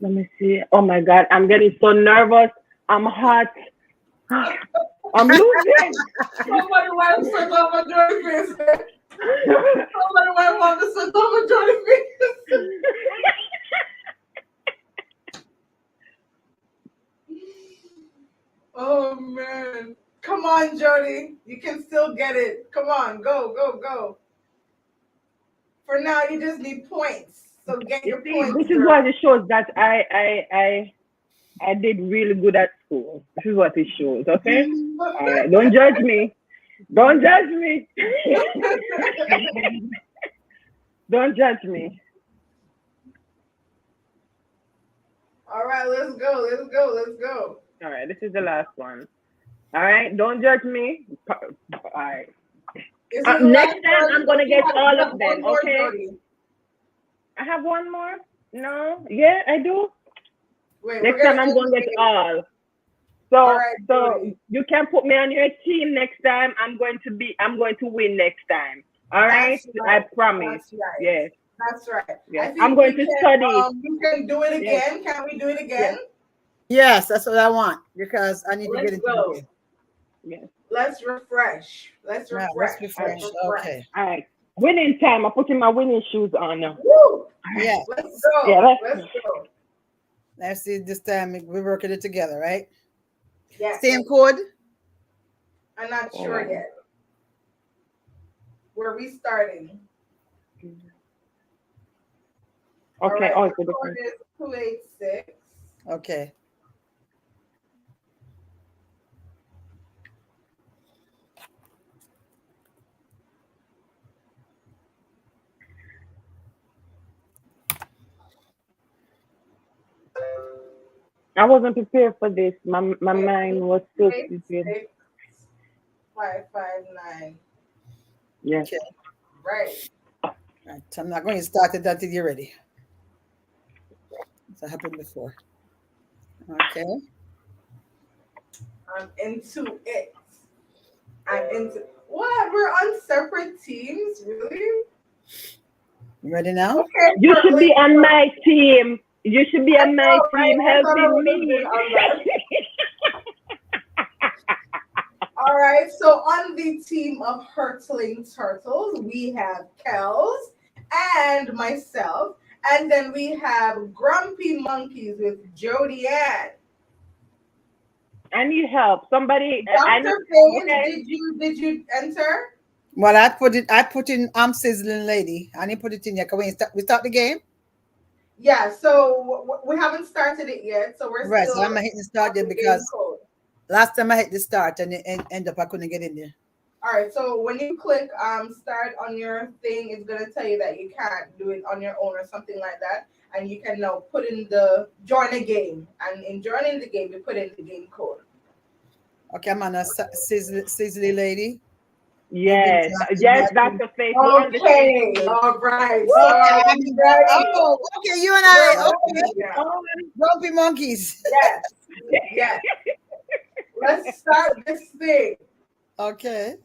D: Let me see. Oh my God. I'm getting so nervous. I'm hot. I'm losing.
C: Somebody wipe sweat off my Jody face. Somebody wipe off the sweat off my Jody face. Oh man. Come on, Jody. You can still get it. Come on, go, go, go. For now, you just need points. So get your points.
D: This is what it shows that I did really good at school. This is what it shows, okay? All right, don't judge me. Don't judge me. Don't judge me.
C: All right, let's go, let's go, let's go.
D: All right, this is the last one. All right, don't judge me. All right. Next time, I'm going to get all of them, okay? I have one more. No, yeah, I do.
C: Wait,
D: Next time I'm going to get all. So,
C: All right,
D: so
C: Jody.
D: you can put me on your team next time. I'm going to win next time. All right,
C: That's right.
D: I promise.
C: That's right.
D: Yes,
C: That's right.
D: yes.
C: I
D: I'm
C: think
D: going to study.
C: we can do it
D: Yes,
C: again. Can we do it
D: yes,
C: again?
E: Yes, that's what I want because I need to get
C: Let's
E: into the
C: go.
E: game.
D: yes.
C: Let's refresh. Let's
E: Yeah, let's
C: refresh.
D: All
C: Let's
D: right,
E: refresh.
C: refresh.
E: Okay.
D: all right. Winning time. I'm putting my winning shoes on now.
C: Woo!
D: All right.
E: Yeah.
C: Let's
D: Yeah,
C: go.
D: let's
C: Let's
D: go.
C: go.
E: Let's see this time we're working it together, right?
C: Yes.
E: Same code.
C: I'm not
D: Hold
C: sure
D: on.
C: yet. We're restarting. All
D: Okay.
C: right.
D: Oh,
C: The
D: it's a
C: code
D: different.
C: is 286.
E: Okay.
D: I wasn't prepared for this. My mind was still prepared.
C: 286 559.
D: Yes.
E: Okay.
C: Right.
E: Right. So I'm not going to start it until you're ready. That happened before. Okay.
C: I'm into it. I'm into what? We're on separate teams, really?
E: You ready now?
C: Okay,
D: You should be
C: Curly.
D: on my team. You should be
C: I
D: on my
C: know, right?
D: team
C: I thought I
D: helping
C: would have been
D: me.
C: on that. All right, so on the team of Hurtling Turtles, we have Kels and myself, and then we have Grumpy Monkeys with Jody-Ann.
D: I need help. Somebody. I need.
C: Dr. Faith,
D: Okay.
C: did you enter?
E: Well, I put in sizzling lady. I didn't put it in yet. Can we start the game?
C: Yeah, so we haven't started it yet, so we're
E: Right.
C: still
E: So I'm hitting start
C: on
E: there
C: the game
E: because
C: code.
E: last time I hit the start and it end up I couldn't get in there.
C: All right, so when you click start on your thing, it's gonna tell you that you can't do it on your own or something like that, and you can now put in the join a game, and in joining the game, you put in the game code.
E: Okay, I'm on a sizzly lady.
D: Yes. Yes, Dr. Faith. We're on the same
C: Okay,
D: team.
C: all right. So
E: Okay,
C: are we ready?
E: oh, okay, you and
C: We're
E: I.
C: ready
E: Okay,
C: now.
E: grumpy monkeys.
C: Yes, yes. Let's start this thing.
E: Okay.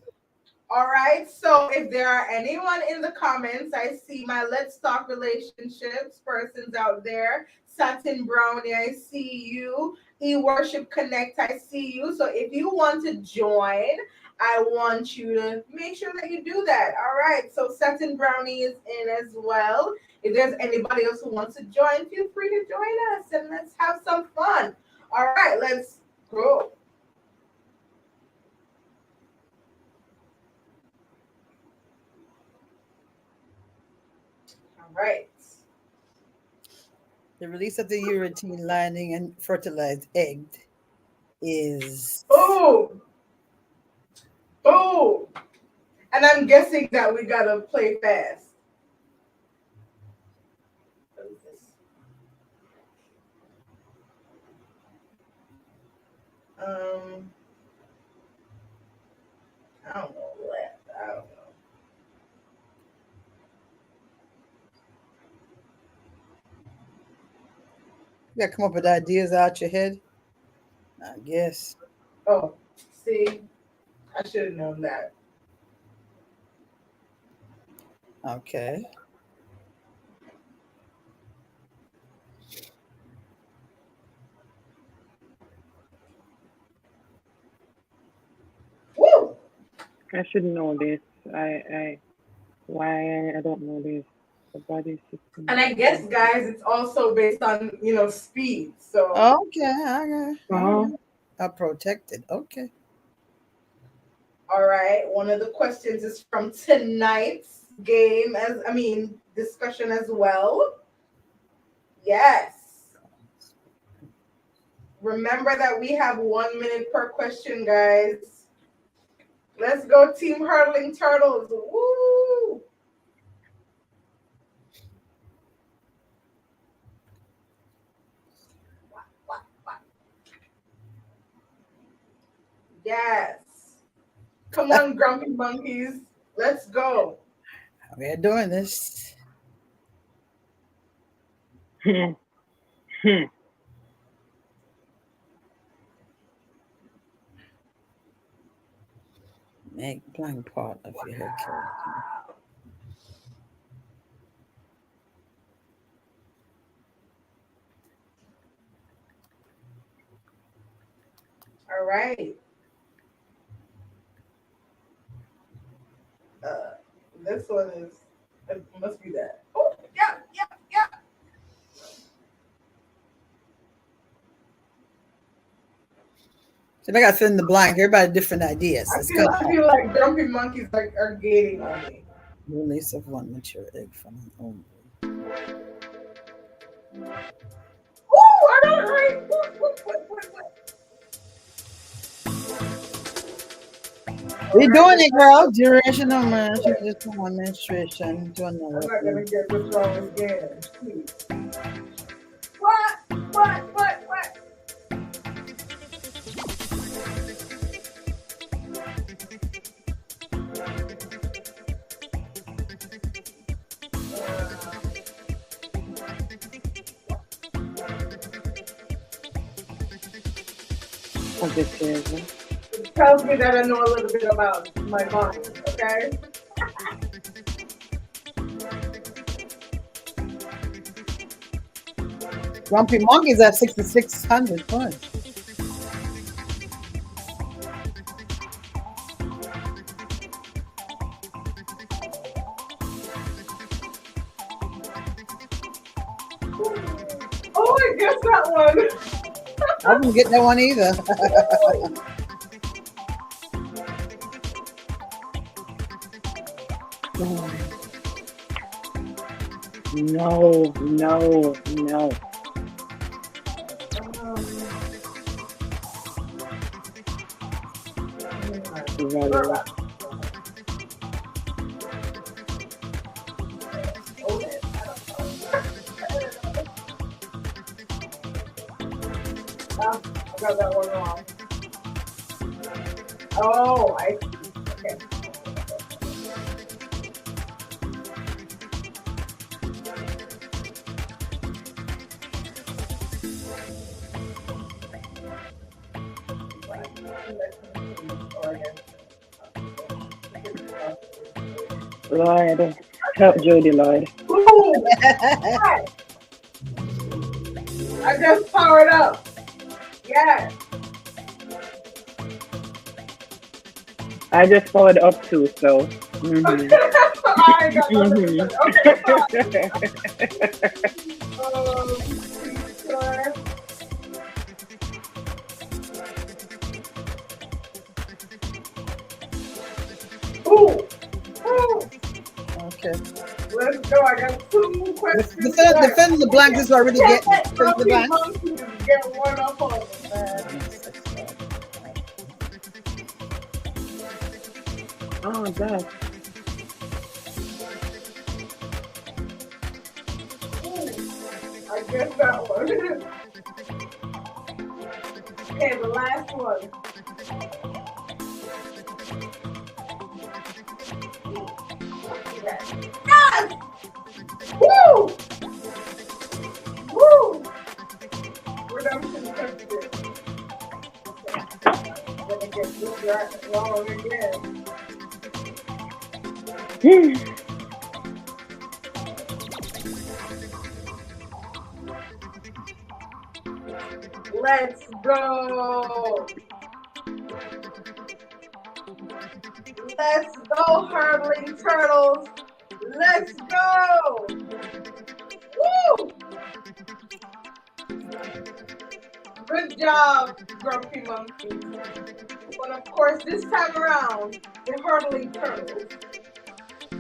C: All right. So if there are anyone in the comments, I see my Let's Talk Relationships persons out there. Satin Brownie, I see you. E-Worship Connect, I see you. So if you want to join, I want you to make sure that you do that. All right. So Satin Brownie is in as well. If there's anybody else who wants to join, feel free to join us and let's have some fun. All right. Let's go. All right.
E: The release of the urethane lining and fertilized egg is
C: Boom. Boom. And I'm guessing that we gotta play fast. Um, I don't know what. I don't know.
E: you gotta come up with ideas out your head. I guess.
C: Oh, see, I should have known that.
E: Okay.
C: Woo!
D: I should know this. Why I don't know this. The body system.
C: And I guess, guys, it's also based on speed. So
E: Okay.
D: Uh-huh.
E: Are protected. Okay.
C: all right, one of the questions is from tonight's game, discussion as well. Yes. Remember that we have 1 minute per question, guys. Let's go, Team Hurtling Turtles. Woo! Yes. Come on, Grumpy Monkeys. Let's go.
E: We're doing this. Make blank part of your head character.
C: All right. This one is, it must be that. Oh, yeah, yeah, yeah.
E: So I got to fill in the blank. Everybody different ideas.
C: I
E: It's
C: feel,
E: good.
C: I feel like grumpy monkeys are gaining on me.
E: Release of one mature egg from an ovary.
C: Ooh, I got it right. What?
E: We're doing it, girl. Duration of menstruation, just one menstruation to
C: I'm
E: another.
C: not gonna get this wrong again. Please. What? It tells me that I know a little bit about my mind, okay?
E: Grumpy monkeys have 6,600 points.
C: Oh, I guess that one.
E: I didn't get that one either.
D: No.
C: I got that one wrong. Oh, I see. Okay.
D: Lord, help Jody, Lord.
C: Ooh, I just powered up. Yes.
D: I just powered up too, so.
C: I got okay, sure. Ooh.
E: Okay.
C: Let's go. I got two questions.
E: Defend the blank. This is what I really get. Defend the blank.
C: Get one up on them, man.
D: Oh, God.
C: I guess that one. Okay, the last one. Yes! Woo! Woo! Redemption tested. I'm gonna get this right wrong again. Let's go. Let's go, hurdling turtles. Let's go. Woo! Good job, Grumpy Monkey. But of course, this time around, the hurdling turtles.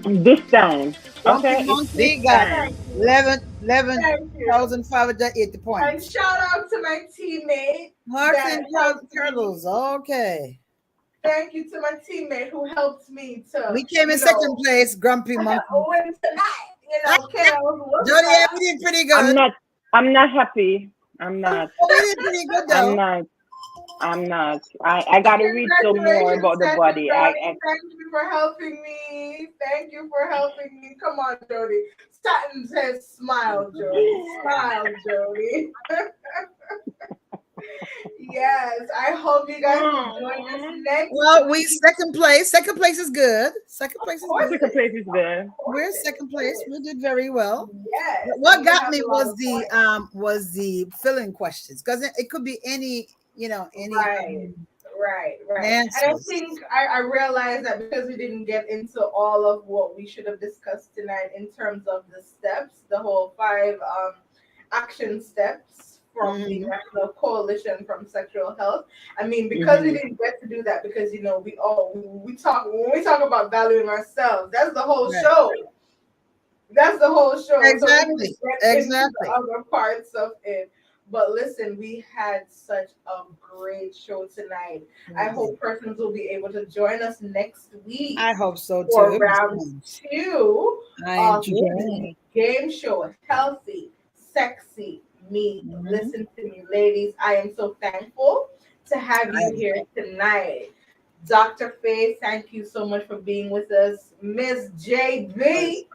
D: This time.
E: Grumpy
D: Okay.
E: Monkey got 11,580 points.
C: And shout out to my teammate.
E: Martin Turtles. Okay.
C: Thank you to my teammate who helped me to.
E: We came in second place, Grumpy Monkey.
C: Win tonight.
E: Jody-Ann, we did pretty good.
D: I'm not happy. I'm not.
E: Oh, we did pretty good though.
D: I'm not. I'm not. I gotta read some more about the
C: Congratulations,
D: body.
C: Jody. Thank you for helping me. Thank you for helping me. Come on, Jody. Satin says smile, Jody. Smile, Jody. Yes, I hope you guys will join us next
E: Well, we
C: week.
E: second place. Second place is good. Second place is good.
D: Second place is there.
E: We're second place. We did very well.
C: Yes.
E: What
C: we
E: got
C: have
E: me
C: a lot of points.
E: was the filling questions, because it could be any
C: Right. And I
E: answers.
C: think I realized that because we didn't get into all of what we should have discussed tonight in terms of the steps, the whole 5 action steps from the National Coalition from Sexual Health. I mean, because we didn't get to do that, because we talk when we talk about valuing ourselves, that's the whole
E: Right.
C: show. That's the whole show.
E: Exactly.
C: So we get into
E: Exactly.
C: the other parts of it. But listen, we had such a great show tonight. I hope persons will be able to join us next week
E: I hope so
C: for
E: too.
C: round 2
E: I
C: of
E: enjoy
C: the game show, Healthy, Sexy Me. Listen to me, ladies. I am so thankful to have you here tonight. Dr. Faye, thank you so much for being with us. Miss JB.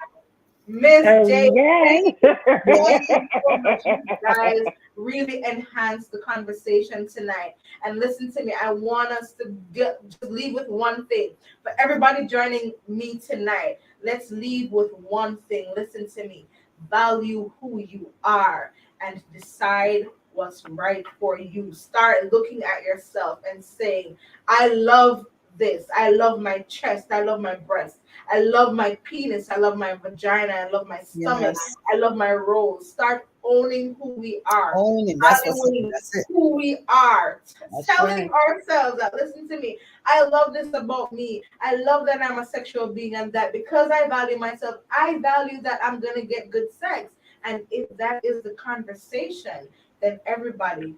C: Miss JB. Thank you so much, you guys. Really enhanced the conversation tonight. And listen to me, I want us to just leave with one thing. For everybody joining me tonight, let's leave with one thing. Listen to me. Value who you are and decide what's right for you. Start looking at yourself and saying, I love this. I love my chest. I love my breast. I love my penis. I love my vagina. I love my stomach. I love my rolls. Start owning who we are.
E: Owning.
C: That's
E: it.
C: Who we are.
E: That's
C: Telling ourselves that, listen to me, I love this about me. I love that I'm a sexual being, and that because I value myself, I value that I'm going to get good sex. And if that is the conversation, then everybody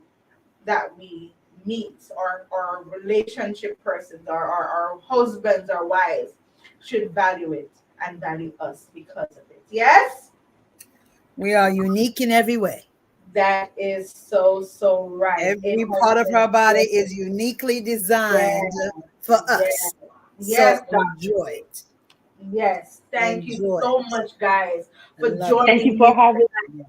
C: that we meet, or relationship persons, or our husbands or wives, should value it and value us because of it. Yes?
E: We are unique in every way.
C: That is so right.
E: Every part of our body is uniquely designed for us.
C: Yes.
E: So enjoy it.
C: Yes. Thank you so much, guys, for
E: love
C: joining
D: Thank you for having
C: me.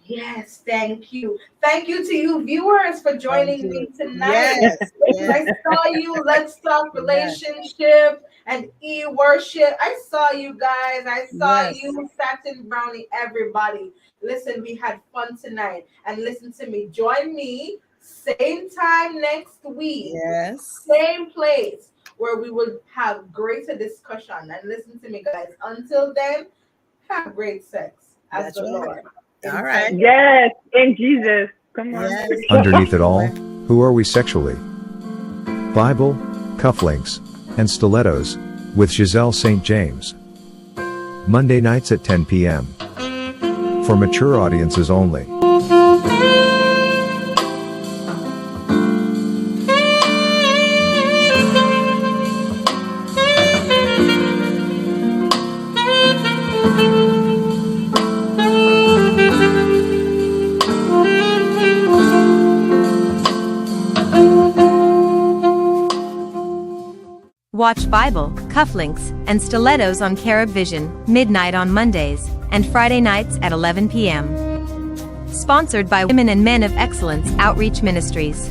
C: Yes, thank you. Thank you to you viewers for joining me tonight.
E: Yes.
C: I saw you. Let's talk relationship and e-worship. I saw you guys. I saw you, Satin Brownie, everybody. Listen, we had fun tonight. And listen to me. Join me same time next week.
E: Yes.
C: Same place where we will have greater discussion. And listen to me, guys. Until then, have great sex as the Lord.
E: All right.
D: Yes, in Jesus. Come on.
E: Yes.
A: Underneath it all, who are we sexually? Bible, Cufflinks, and Stilettos, with Ghiselle St. James. Monday nights at 10 p.m. For mature audiences only.
B: Watch Bible, Cufflinks, and Stilettos on Carib Vision, midnight on Mondays, and Friday nights at 11 p.m. Sponsored by Women and Men of Excellence Outreach Ministries.